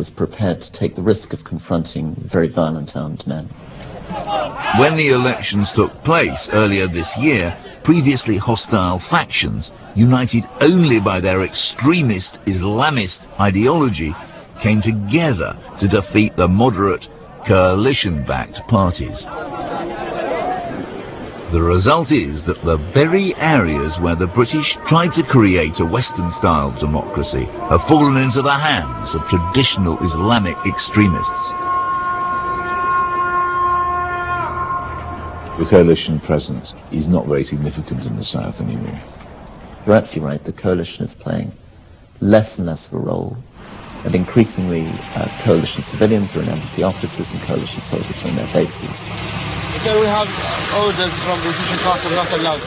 was prepared to take the risk of confronting very violent armed men. When the elections took place earlier this year, previously hostile factions, united only by their extremist Islamist ideology, came together to defeat the moderate, coalition-backed parties. The result is that the very areas where the British tried to create a Western-style democracy have fallen into the hands of traditional Islamic extremists. The coalition presence is not very significant in the south anymore. You're absolutely right, the coalition is playing less and less of a role, and increasingly coalition civilians are in embassy offices and coalition soldiers are in their bases. So we have orders from the British Council not allowed.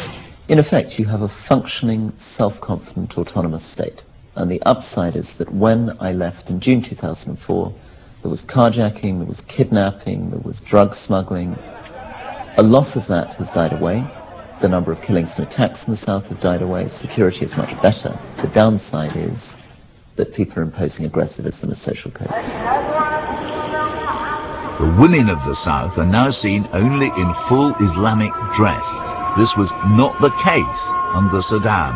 In effect, you have a functioning, self-confident, autonomous state. And the upside is that when I left in June 2004, there was carjacking, there was kidnapping, there was drug smuggling. A lot of that has died away. The number of killings and attacks in the south have died away. Security is much better. The downside is that people are imposing aggressive Islamist social codes. The women of the south are now seen only in full Islamic dress. This was not the case under Saddam.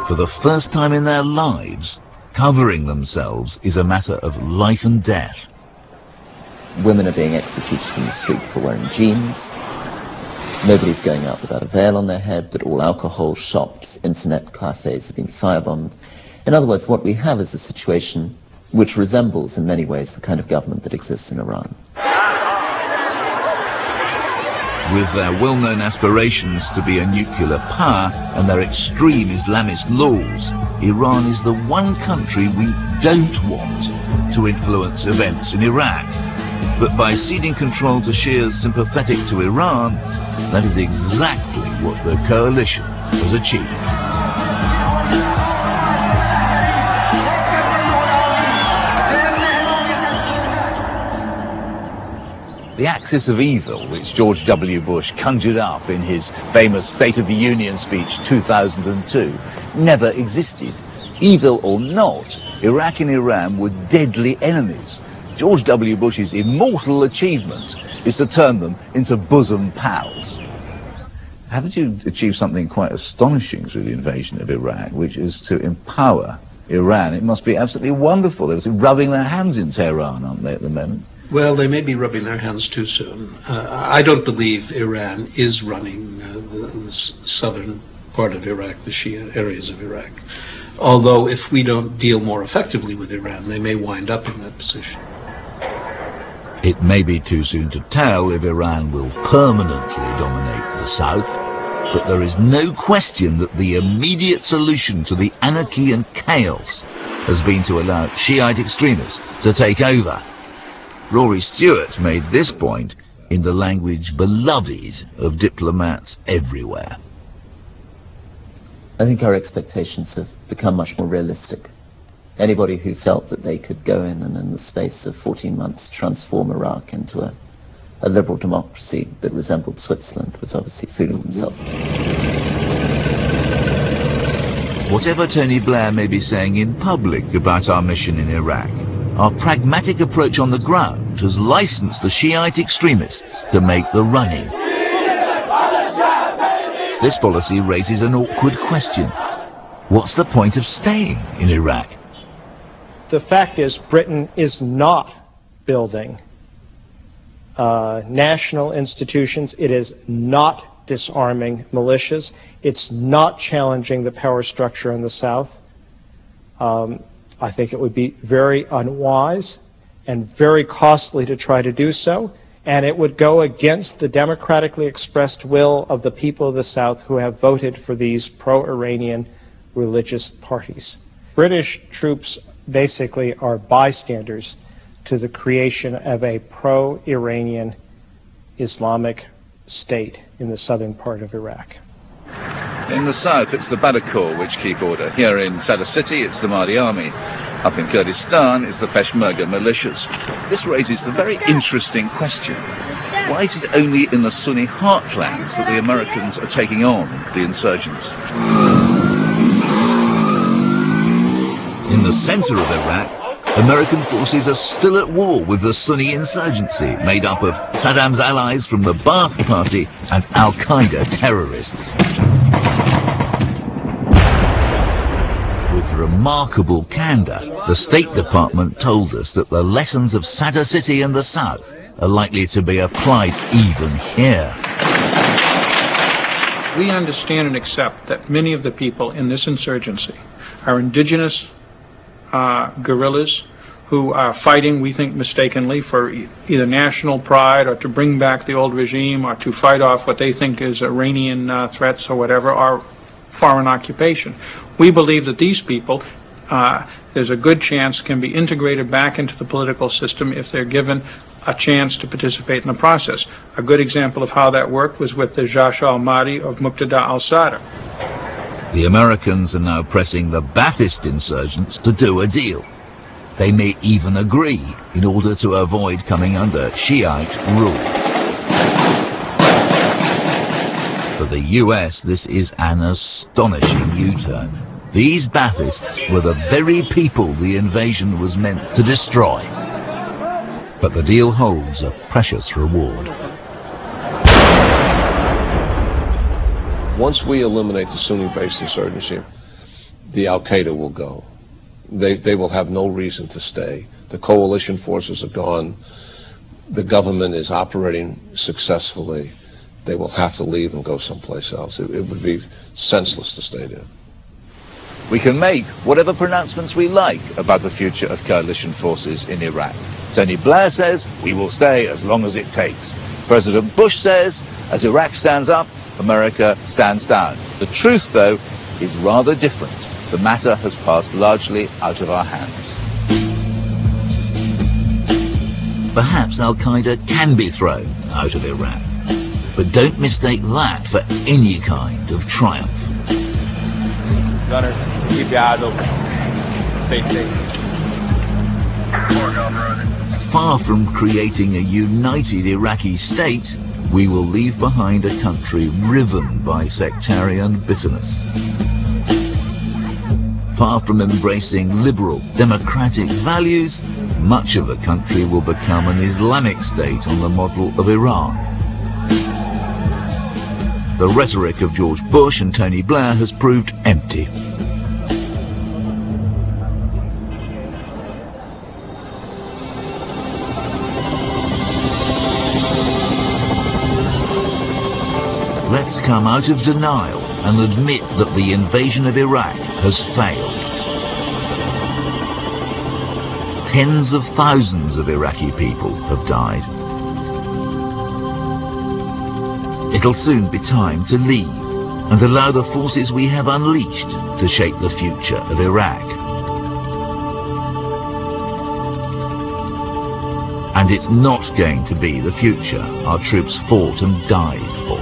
For the first time in their lives, covering themselves is a matter of life and death. Women are being executed in the street for wearing jeans. Nobody's going out without a veil on their head, that all alcohol shops, internet cafes have been firebombed. In other words, what we have is a situation which resembles in many ways the kind of government that exists in Iran. With their well-known aspirations to be a nuclear power and their extreme Islamist laws, Iran is the one country we don't want to influence events in Iraq. But by ceding control to Shias sympathetic to Iran, that is exactly what the coalition has achieved. The axis of evil, which George W. Bush conjured up in his famous State of the Union speech 2002, never existed. Evil or not, Iraq and Iran were deadly enemies. George W. Bush's immortal achievement is to turn them into bosom pals. Haven't you achieved something quite astonishing through the invasion of Iraq, which is to empower Iran? It must be absolutely wonderful. They're rubbing their hands in Tehran, aren't they, at the moment? Well, they may be rubbing their hands too soon. I don't believe Iran is running the southern part of Iraq, the Shia areas of Iraq. Although if we don't deal more effectively with Iran, they may wind up in that position. It may be too soon to tell if Iran will permanently dominate the south, but there is no question that the immediate solution to the anarchy and chaos has been to allow Shiite extremists to take over. Rory Stewart made this point in the language beloved of diplomats everywhere. I think our expectations have become much more realistic. Anybody who felt that they could go in and in the space of 14 months transform Iraq into a liberal democracy that resembled Switzerland was obviously fooling themselves. Whatever Tony Blair may be saying in public about our mission in Iraq, our pragmatic approach on the ground has licensed the Shiite extremists to make the running. This policy raises an awkward question. What's the point of staying in Iraq? The fact is, Britain is not building national institutions. It is not disarming militias. It's not challenging the power structure in the South. I think it would be very unwise and very costly to try to do so, and it would go against the democratically expressed will of the people of the South who have voted for these pro-Iranian religious parties. British troops basically are bystanders to the creation of a pro-Iranian Islamic state in the southern part of Iraq. In the south, it's the Badr which keep order. Here in Sadr City, it's the Mahdi army. Up in Kurdistan, it's the Peshmerga militias. This raises the very interesting question. Why is it only in the Sunni heartlands that the Americans are taking on the insurgents? In the center of Iraq, American forces are still at war with the Sunni insurgency made up of Saddam's allies from the Ba'ath Party and Al-Qaeda terrorists. With remarkable candor, the State Department told us that the lessons of Sadr City and the South are likely to be applied even here. We understand and accept that many of the people in this insurgency are indigenous guerrillas who are fighting, we think mistakenly, for either national pride or to bring back the old regime or to fight off what they think is Iranian threats or whatever, or foreign occupation. We believe that these people, there's a good chance, can be integrated back into the political system if they're given a chance to participate in the process. A good example of how that worked was with the Jash al-Mahdi of Muqtada al-Sadr. The Americans are now pressing the Ba'athist insurgents to do a deal. They may even agree in order to avoid coming under Shiite rule. For the US, this is an astonishing U-turn. These Ba'athists were the very people the invasion was meant to destroy. But the deal holds a precious reward. Once we eliminate the Sunni-based insurgency, the Al-Qaeda will go. They will have no reason to stay. The coalition forces are gone. The government is operating successfully. They will have to leave and go someplace else. It would be senseless to stay there. We can make whatever pronouncements we like about the future of coalition forces in Iraq. Tony Blair says, we will stay as long as it takes. President Bush says, as Iraq stands up, America stands down. The truth, though, is rather different. The matter has passed largely out of our hands. Perhaps Al-Qaeda can be thrown out of Iraq, but don't mistake that for any kind of triumph. Gunners, keep your eyes open. Stay safe. Far from creating a united Iraqi state, we will leave behind a country riven by sectarian bitterness. Far from embracing liberal, democratic values, much of the country will become an Islamic state on the model of Iran. The rhetoric of George Bush and Tony Blair has proved empty. Let's come out of denial and admit that the invasion of Iraq has failed. Tens of thousands of Iraqi people have died. It'll soon be time to leave and allow the forces we have unleashed to shape the future of Iraq. And it's not going to be the future our troops fought and died for.